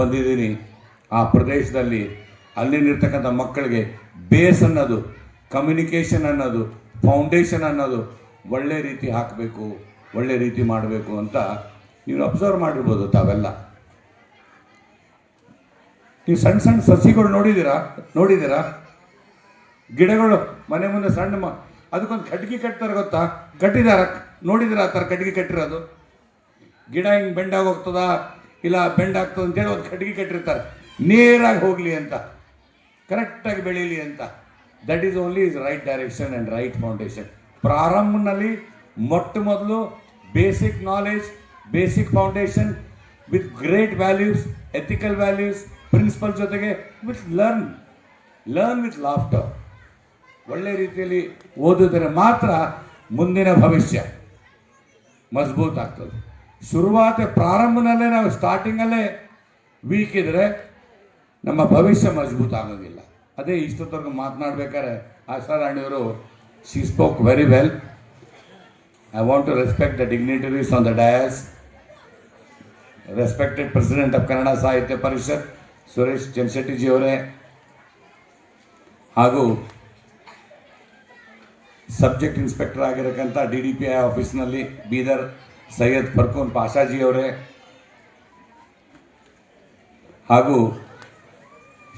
ಬಂದಿದ್ದೀನಿ. ಆ ಪ್ರದೇಶದಲ್ಲಿ ಅಲ್ಲಿನಿರ್ತಕ್ಕಂಥ ಮಕ್ಕಳಿಗೆ ಬೇಸ್ ಅನ್ನೋದು, ಕಮ್ಯುನಿಕೇಷನ್ ಅನ್ನೋದು, ಫೌಂಡೇಶನ್ ಅನ್ನೋದು ಒಳ್ಳೆ ರೀತಿ ಹಾಕಬೇಕು, ಒಳ್ಳೆ ರೀತಿ ಮಾಡಬೇಕು ಅಂತ ನೀವು ಅಬ್ಸರ್ವ್ ಮಾಡಿರ್ಬೋದು ತಾವೆಲ್ಲ. ನೀವು ಸಣ್ಣ ಸಣ್ಣ ಸಸಿಗಳು ನೋಡಿದ್ದೀರಾ? ಗಿಡಗಳು ಮನೆ ಮುಂದೆ ಸಣ್ಣ ಅದಕ್ಕೊಂದು ಕಟ್ಗೆ ಕಟ್ತಾರೆ ಗೊತ್ತಾ? ಕಟ್ಟಿದಾರ? ನೋಡಿದಿರ ಆ ಥರ ಕಟ್ಗೆ ಕಟ್ಟಿರೋದು? ಗಿಡ ಹಿಂಗೆ ಬೆಂಡಾಗಿ ಹೋಗ್ತದ ಇಲ್ಲ ಬೆಂಡಾಗ್ತದೆ ಅಂತೇಳಿ ಒಂದು ಕಟ್ಗೆ ಕಟ್ಟಿರ್ತಾರೆ, ನೇರಾಗಿ ಹೋಗಲಿ ಅಂತ, ಕರೆಕ್ಟಾಗಿ ಬೆಳೀಲಿ ಅಂತ. That is only is right direction and right foundation. ಪ್ರಾರಂಭದಲ್ಲಿ ಮೊಟ್ಟ ಮೊದಲು basic knowledge, basic foundation with great values, ethical values, principle ಜೊತೆಗೆ ವಿತ್ ಲರ್ನ್ ವಿತ್ ಲಾಫ್ಟರ್. ಒಳ್ಳೆ ರೀತಿಯಲ್ಲಿ ಓದಿದರೆ ಮಾತ್ರ ಮುಂದಿನ ಭವಿಷ್ಯ ಮಜಬೂತ್ ಆಗ್ತದೆ. ಪ್ರಾರಂಭದಲ್ಲೇ ನಾವು ಸ್ಟಾರ್ಟಿಂಗಲ್ಲೇ ವೀಕ್ ಇದ್ದರೆ ನಮ್ಮ ಭವಿಷ್ಯ ಮಜಬೂತ್ ಆಗೋದಿಲ್ಲ. ಅದೇ ಇಷ್ಟೊತ್ತವರೆಗೂ ಮಾತನಾಡ್ಬೇಕಾದ್ರೆ ಆಶಾ ರಾಣಿಯವರು she spoke very well. I want to respect the dignitaries on the dais. Respected president of Kannada Sahitya Parishat Suresh ಚನ್ಶೆಟ್ಟಿಜಿಯವರೇ, ಹಾಗೂ ಸಬ್ಜೆಕ್ಟ್ ಇನ್ಸ್ಪೆಕ್ಟರ್ ಆಗಿರತಕ್ಕಂಥ DDPI ಆಫೀಸ್ನಲ್ಲಿ ಬೀದರ್ ಸೈಯದ್ ಫರ್ಕೂನ್ ಪಾಷಾಜಿಯವರೇ, ಹಾಗೂ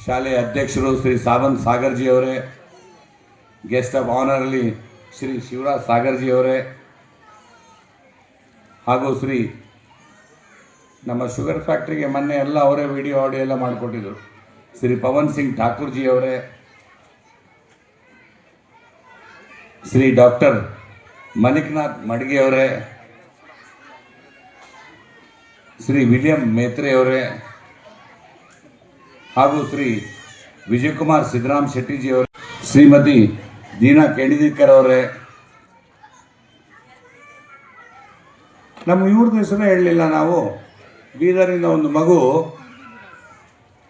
ಶಾಲೆಯ ಅಧ್ಯಕ್ಷರು ಶ್ರೀ ಸಾವಂತ್ ಸಾಗರ್ಜಿಯವರೇ, ಗೆಸ್ಟ್ ಆಫ್ ಆನರಲ್ಲಿ ಶ್ರೀ ಶಿವರಾಜ್ ಸಾಗರ್ಜಿಯವರೇ, ಹಾಗೂ ಶ್ರೀ ನಮ್ಮ ಶುಗರ್ ಫ್ಯಾಕ್ಟ್ರಿಗೆ ಮೊನ್ನೆ ಎಲ್ಲ ಅವರೇ ವಿಡಿಯೋ ಆಡಿಯೋ ಎಲ್ಲ ಮಾಡಿಕೊಟ್ಟಿದ್ರು ಶ್ರೀ ಪವನ್ ಸಿಂಗ್ ಠಾಕೂರ್ಜಿಯವರೇ, ಶ್ರೀ ಡಾಕ್ಟರ್ ಮಣಿಕನಾಥ್ ಮಡ್ಗಿಯವರೇ, ಶ್ರೀ ವಿಲಿಯಂ ಮೇತ್ರೆಯವರೇ, ಹಾಗೂ ಶ್ರೀ ವಿಜಯಕುಮಾರ್ ಸಿದ್ದರಾಮ್ ಶೆಟ್ಟಿಜಿಯವರೇ, ಶ್ರೀಮತಿ ದೀನಾ ಕೆಣಿದಿಕರ್ ಅವರೇ. ನಮ್ಮ ಇವ್ರದ್ದು ಹೆಸರು ಹೇಳಲಿಲ್ಲ ನಾವು. ಬೀದರಿಂದ ಒಂದು ಮಗು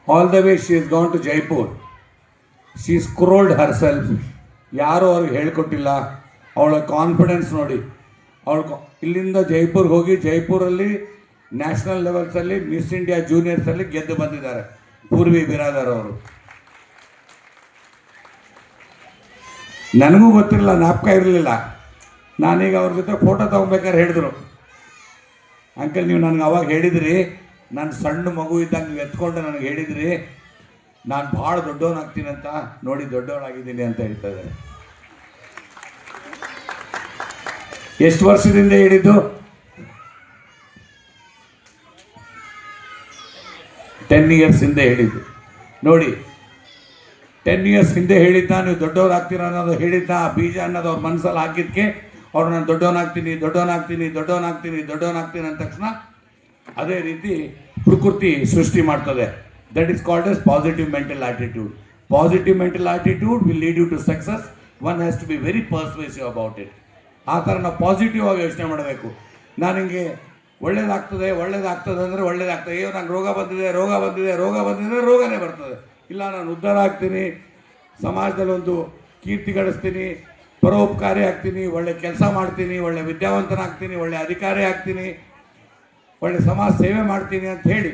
all the way she is gone to Jaipur. She schooled herself. ಯಾರೂ ಅವ್ರಿಗೆ ಹೇಳ್ಕೊಟ್ಟಿಲ್ಲ. ಅವಳ ಕಾನ್ಫಿಡೆನ್ಸ್ ನೋಡಿ. ಅವಳು ಇಲ್ಲಿಂದ ಜೈಪುರ್ಗೆ ಹೋಗಿ ಜೈಪುರಲ್ಲಿ ನ್ಯಾಷನಲ್ ಲೆವೆಲ್ಸಲ್ಲಿ ಮಿಸ್ ಇಂಡಿಯಾ ಜೂನಿಯರ್ಸಲ್ಲಿ ಗೆದ್ದು ಬಂದಿದ್ದಾರೆ ಪೂರ್ವಿ ಬಿರಾದರ್ ಅವರು. ನನಗೂ ಗೊತ್ತಿರಲಿಲ್ಲ, ಜ್ಞಾಪಕ ಇರಲಿಲ್ಲ. ನಾನೀಗ ಅವ್ರ ಜೊತೆ ಫೋಟೋ ತೊಗೊಬೇಕಾದ್ರೆ ಹೇಳಿದ್ರು, ಅಂಕಲ್ ನೀವು ನನಗೆ ಅವಾಗ ಹೇಳಿದ್ರಿ, ನಾನು ಸಣ್ಣ ಮಗು ಇದ್ದಾಗ ನೀವು ಎತ್ಕೊಂಡು ನನಗೆ ಹೇಳಿದ್ರಿ ನಾನು ಭಾಳ ದೊಡ್ಡವನಾಗ್ತೀನಿ ಅಂತ. ನೋಡಿ ದೊಡ್ಡವನಾಗಿದ್ದೀನಿ ಅಂತ ಹೇಳ್ತಾ ಇದ್ದಾರೆ. ಎಷ್ಟು ವರ್ಷದಿಂದ ಹೇಳಿದ್ದು? 10 years ಹಿಂದೆ ಹೇಳಿದ್ದು. ನೋಡಿ 10 years ಹಿಂದೆ ಹೇಳಿದ್ದ ನೀವು ದೊಡ್ಡವರಾಗ್ತೀರ ಅನ್ನೋದು ಹೇಳಿದ್ದ. ಆ ಬೀಜ ಅನ್ನೋದು ಅವ್ರ ಮನಸ್ಸಲ್ಲಿ ಹಾಕಿದ್ದಕ್ಕೆ ಅವ್ರು ನಾನು ದೊಡ್ಡವನಾಗ್ತೀನಿ ಅಂದ ತಕ್ಷಣ ಅದೇ ರೀತಿ ಪ್ರಕೃತಿ ಸೃಷ್ಟಿ ಮಾಡ್ತದೆ. That is called as positive mental attitude. Positive mental attitude will lead you to success. One has to be very persuasive about it. ಆ ಥರ ನಾವು ಪಾಸಿಟಿವ್ ಆಗಿ ಯೋಚನೆ ಮಾಡಬೇಕು. ನಾನು ಹಿಂಗೆ ಒಳ್ಳೇದಾಗ್ತದೆ ಅಂದರೆ ಒಳ್ಳೇದಾಗ್ತದೆ. ಅಯ್ಯೋ ನಂಗೆ ರೋಗ ಬಂದಿದೆ ರೋಗನೇ ಬರ್ತದೆ. ಇಲ್ಲ ನಾನು ಉದ್ಧಾರ ಆಗ್ತೀನಿ, ಸಮಾಜದಲ್ಲಿ ಒಂದು ಕೀರ್ತಿ ಗಳಿಸ್ತೀನಿ, ಪರೋಪಕಾರಿ ಆಗ್ತೀನಿ, ಒಳ್ಳೆ ಕೆಲಸ ಮಾಡ್ತೀನಿ, ಒಳ್ಳೆ ವಿದ್ಯಾವಂತನಾಗ್ತೀನಿ, ಒಳ್ಳೆ ಅಧಿಕಾರಿ ಆಗ್ತೀನಿ, ಒಳ್ಳೆ ಸಮಾಜ ಸೇವೆ ಮಾಡ್ತೀನಿ ಅಂತ ಹೇಳಿ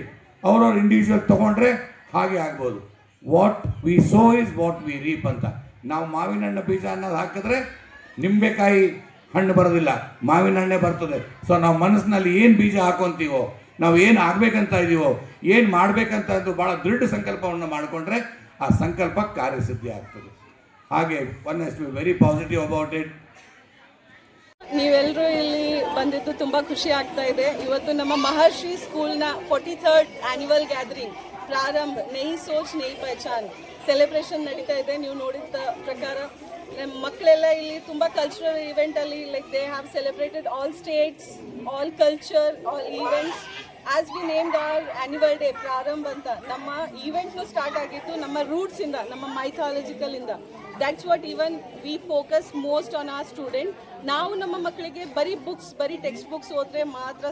ಅವ್ರವ್ರ ಇಂಡಿವಿಜುವಲ್ ತೊಗೊಂಡ್ರೆ ಹಾಗೆ ಆಗ್ಬೋದು. What we so is what we reap ಅಂತ. ನಾವು ಮಾವಿನ ಹಣ್ಣು ಬೀಜ ಅನ್ನೋದು ಹಾಕಿದ್ರೆ ನಿಂಬೆಕಾಯಿ ಹಣ್ಣು ಬರೋದಿಲ್ಲ, ಮಾವಿನ ಹಣ್ಣೆ ಬರ್ತದೆ. ಸೊ ನಾವು ಮನಸ್ಸಿನಲ್ಲಿ ಏನು ಬೀಜ ಹಾಕೊತೀವೋ, ನಾವು ಏನು ಆಗಬೇಕಂತ ಇದ್ದೀವೋ, ಏನು ಮಾಡಬೇಕಂತ ಅದು ಭಾಳ ದೃಢ ಸಂಕಲ್ಪವನ್ನು ಮಾಡಿಕೊಂಡ್ರೆ ಆ ಸಂಕಲ್ಪ ಕಾರ್ಯಸಿದ್ಧಿ ಆಗ್ತದೆ. ಹಾಗೆ one has to be very positive about it. ನೀವೆಲ್ಲರೂ ಇಲ್ಲಿ ಬಂದಿದ್ದು ತುಂಬ ಖುಷಿ ಆಗ್ತಾ ಇದೆ. ಇವತ್ತು ನಮ್ಮ ಮಹರ್ಷಿ ಸ್ಕೂಲ್ನ 43rd ಆ್ಯನ್ಯುವಲ್ ಗ್ಯಾದರಿಂಗ್ ಪ್ರಾರಂಭ ನಯಿ ಸೋಚ್ ನಯಿ ಪಹಚಾನ್ ಸೆಲೆಬ್ರೇಷನ್ ನಡೀತಾ ಇದೆ. ನೀವು ನೋಡಿದ ಪ್ರಕಾರ ನಮ್ಮ ಮಕ್ಕಳೆಲ್ಲ ಇಲ್ಲಿ ತುಂಬ ಕಲ್ಚರಲ್ ಈವೆಂಟಲ್ಲಿ like they have celebrated all states, all culture, all events. As we named our annual day Prarambha ಅಂತ. ನಮ್ಮ ಈವೆಂಟ್ನು ಸ್ಟಾರ್ಟ್ ಆಗಿತ್ತು ನಮ್ಮ ರೂಟ್ಸಿಂದ, ನಮ್ಮ ಮೈಥಾಲಜಿಕಲಿಂದ. That's what even we focus most on our student. ನಾವು ನಮ್ಮ ಮಕ್ಕಳಿಗೆ ಬರೀ ಟೆಕ್ಸ್ಟ್ ಬುಕ್ಸ್ ಓದಿದ್ರೆ ಮಾತ್ರ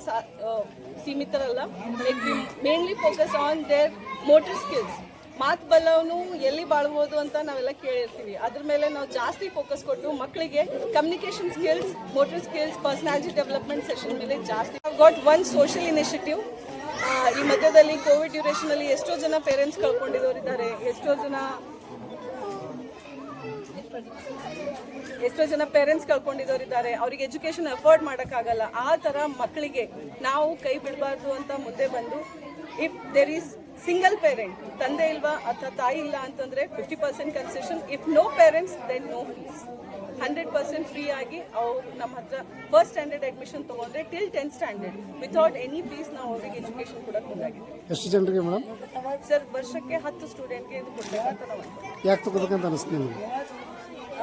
ಸೀಮಿತರಲ್ಲ. Like we mainly focus on their motor skills. ಮಾತು ಬಲ್ಲವನು ಎಲ್ಲಿ ಬಾಳ್ಬೋದು ಅಂತ ನಾವೆಲ್ಲ ಕೇಳಿರ್ತೀವಿ. ಅದ್ರ ಮೇಲೆ ನಾವು ಜಾಸ್ತಿ ಫೋಕಸ್ ಕೊಟ್ಟು ಮಕ್ಕಳಿಗೆ communication skills, motor skills, personality development session ಮೇಲೆ ಜಾಸ್ತಿ. ಗಾಟ್ ಒನ್ ಸೋಷಿಯಲ್ ಇನಿಷಿಯೇಟಿವ್ ಈ ಮಧ್ಯದಲ್ಲಿ ಕೋವಿಡ್ ಡ್ಯೂರೇಷನಲ್ಲಿ ಎಷ್ಟೋ ಜನ ಪೇರೆಂಟ್ಸ್ ಕಳ್ಕೊಂಡಿರೋರಿದ್ದಾರೆ, ಎಷ್ಟೋ ಜನ ಪೇರೆಂಟ್ಸ್ ಕಳ್ಕೊಂಡಿರೋರಿದ್ದಾರೆ. ಅವ್ರಿಗೆ ಎಜುಕೇಷನ್ ಅಫೋರ್ಡ್ ಮಾಡೋಕ್ಕಾಗಲ್ಲ. ಆ ಥರ ಮಕ್ಕಳಿಗೆ ನಾವು ಕೈ ಬಿಡಬಾರ್ದು ಅಂತ ಮುಂದೆ ಬಂದು, if there is single parent, ತಂದೆ ಇಲ್ವಾ ಅಥವಾ ತಾಯಿ ಇಲ್ಲ ಅಂತಂದರೆ 50% concession. If no parents then no fees. 100% free ಆಗಿ ಅವರು ನಮ್ಮ ಹತ್ರ ಫಸ್ಟ್ ಸ್ಟ್ಯಾಂಡರ್ಡ್ ಅಡ್ಮಿಷನ್ ತೊಗೊಂಡ್ರೆ till 10th standard without any fees ನಾವು ಅವರಿಗೆ ಎಜುಕೇಷನ್ ಕೂಡ ಕೊಡಾಗಿದೆ. ಎಷ್ಟು ಜನರಿಗೆ ಮೇಡಮ್? ಸರ್, ವರ್ಷಕ್ಕೆ 10 ಸ್ಟೂಡೆಂಟ್ಗೆ ಇದು ಕೊಡಬೇಕಂತ ನಾವು. ಯಾಕೆ ತಗೋಬೇಕಂತ ಅನಿಸ್ತು ನಿಮಗೆ?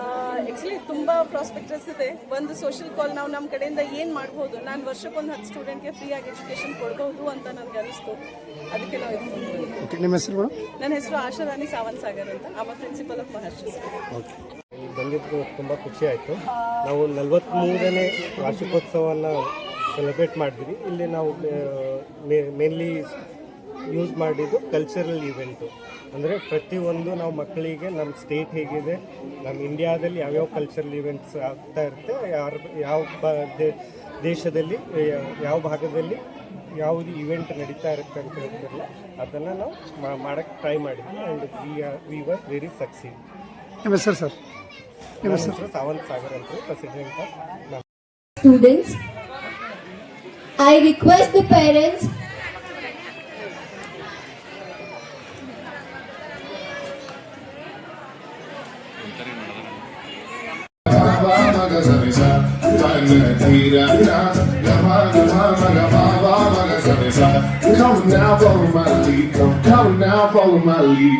ಆ್ಯಕ್ಚುಲಿ ತುಂಬ ಪ್ರಾಸ್ಪೆಕ್ಟಸ್ ಇದೆ. ಒಂದು ಸೋಷಿಯಲ್ ಕಾಲ್ ನಾವು ನಮ್ಮ ಕಡೆಯಿಂದ ಏನು ಮಾಡ್ಬೋದು, ನಾನು ವರ್ಷಕ್ಕೊಂದು 10 ಸ್ಟೂಡೆಂಟ್ಗೆ ಫ್ರೀಯಾಗಿ ಎಜುಕೇಷನ್ ಕೊಡ್ಬೋದು ಅಂತ ನನಗೆ ಅನಿಸ್ತು. ಅದಕ್ಕೆ ನಾವು ಇದು. ಓಕೆ, ನಿಮ್ಮ ಹೆಸರು ಮೇಡಮ್? ನನ್ನ ಹೆಸರು ಆಶಾರಾಣಿ ಸಾವಂತ್ ಸಾಗರ್ ಅಂತ. ಆಮ ಪ್ರಿನ್ಸಿಪಲ್ ಆಫ್ ಮಹರ್ಷಿ. ಓಕೆ. ಇಲ್ಲಿ ಬಂದಿದ್ದು ತುಂಬ ಖುಷಿ ಆಯಿತು. ನಾವು 43ನೇ ವಾರ್ಷಿಕೋತ್ಸವವನ್ನು ಸೆಲೆಬ್ರೇಟ್ ಮಾಡಿದ್ವಿ. ಇಲ್ಲಿ ನಾವು ಮೇನ್ಲಿ ಯೂಸ್ ಮಾಡಿದ್ದು ಕಲ್ಚರಲ್ ಈವೆಂಟು. ಅಂದರೆ ಪ್ರತಿಯೊಂದು ನಾವು ಮಕ್ಕಳಿಗೆ ನಮ್ಮ ಸ್ಟೇಟ್ ಹೇಗಿದೆ, ನಮ್ಮ ಇಂಡಿಯಾದಲ್ಲಿ ಯಾವ್ಯಾವ ಕಲ್ಚರಲ್ ಈವೆಂಟ್ಸ್ ಆಗ್ತಾ ಇರುತ್ತೆ, ಯಾವ ದೇಶದಲ್ಲಿ ಯಾವ ಭಾಗದಲ್ಲಿ ಯಾವುದು ಇವೆಂಟ್ ನಡೀತಾ ಇರುತ್ತೆ ಅಂತ ಹೇಳ್ತಿರಲ್ಲ, ಅದನ್ನು ನಾವು ಮಾಡೋಕ್ಕೆ ಟ್ರೈ ಮಾಡಿದ್ವಿ. And we were very succeed. ನಿಮ್ಮ ಹೆಸರು ಸರ್? ನಿಮ್ಮ ಹೆಸರು? ಸಾವಂತ್ ಸಾಗರ್ ಅಂತ, president of. Students, I request the parents come now, follow my lead. Come now, follow my lead.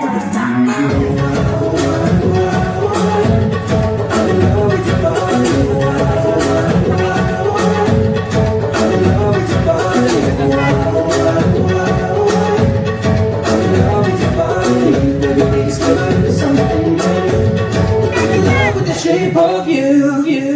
Shape of you, you.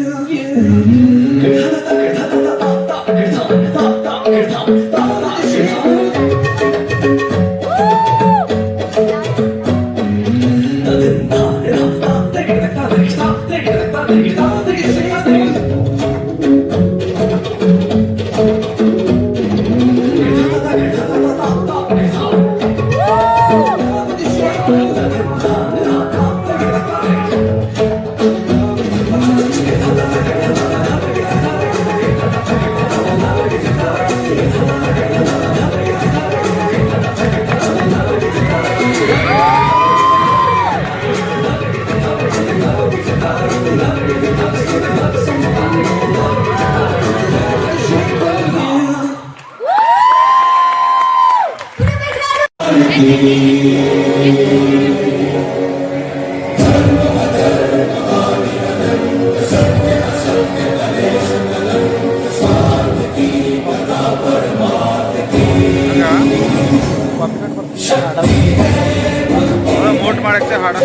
ಮೋಟ್ ಮಾಡಕ್ಕೆ ಹಾಡ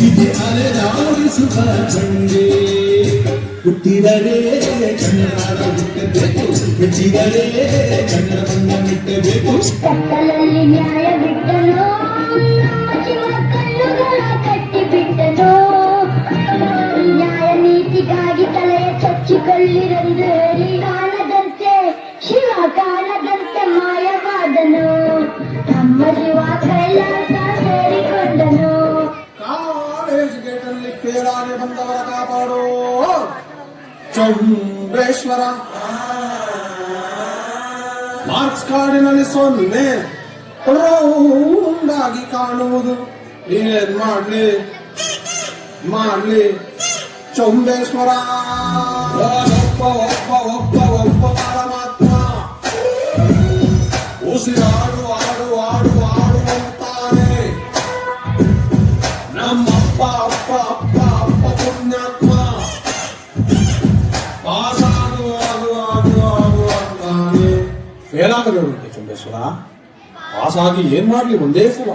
ಬಿಸಿಗೆ ಅಲೆದಾಡಿಸುವ ಚಂಡೆ ಹುಟ್ಟಿದರೆ ಕನ್ನಡ ಹುಟ್ಟಬೇಕು ಬಿಟ್ಟಿದರೆ ಕನ್ನಡವನ್ನ ಬಿಟ್ಟಬೇಕು ಕತ್ತಲಲ್ಲಿ ನ್ಯಾಯ ಬಿಟ್ಟನೋ ಶಿವ ಕಣ್ಣುಗಳ ಕಟ್ಟಿ ಬಿಟ್ಟನೋ ನ್ಯಾಯ ನೀತಿಗಾಗಿ ತಲೆಯ ಚಚ್ಚಿಕೊಳ್ಳಿರೆಂದು ಹೇಳಿ ಕಾಣದಂತೆ ಶಿವ ಕಾಣದಂತೆ ಮಾಯವಾದನು ನಮ್ಮ ಶಿವ ಕೈಲಾಸ ಸೇರಿಕೊಂಡನು ಕಾಲೇಜ್ ಗೇಟಲ್ಲಿ ಫೇಲಾಗಿ ಬಂದವರ ಕಾಪಾಡೋ ಚೌಂಬೇಶ್ವರ ಮಾರ್ಕ್ಸ್ ಕಾರ್ಡಿನಲ್ಲಿ 0 ರೌಂಡ್ ಆಗಿ ಕಾಣುವುದು ಏನ್ ಮಾಡ್ಲಿ ಚೌಂಬೇಶ್ವರ ಒಬ್ಬ ಪರಮಾತ್ಮ ಉಸಿರಾಡು ಆಡು ಆಡು ಆಡು ಅಂತಾನೆ ನಮ್ಮಪ್ಪ ಅಪ್ಪ ಅಪ್ಪ ಅಪ್ಪ ಪುಣ್ಯಾತ್ಮ ಪಾಸಾಡು ಆಡು ಆಡು ಆಡು ಅಂತಾನೆ ಏನಾಗಬೇಕು ಚುಂಬೇಶ್ವರ ಪಾಸಾಗಿ ಏನ್ ಮಾಡ್ಲಿ ಒಂದೇ ಸಲ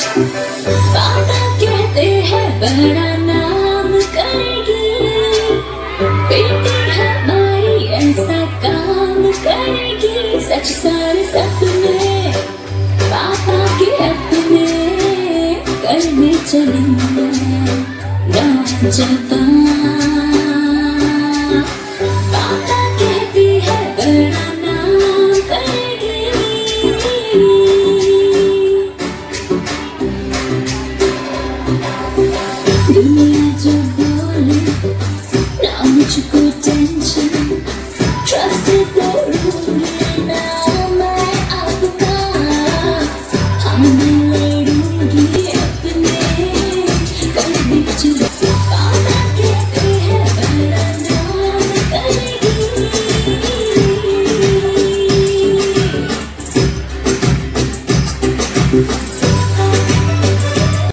पापा कहते हैं बड़ा नाम करेगी बेटी हमारी ऐसा काम करेगी सच सारे सपने पापा के अपने करने चली राजपा पापा कहती है बड़ा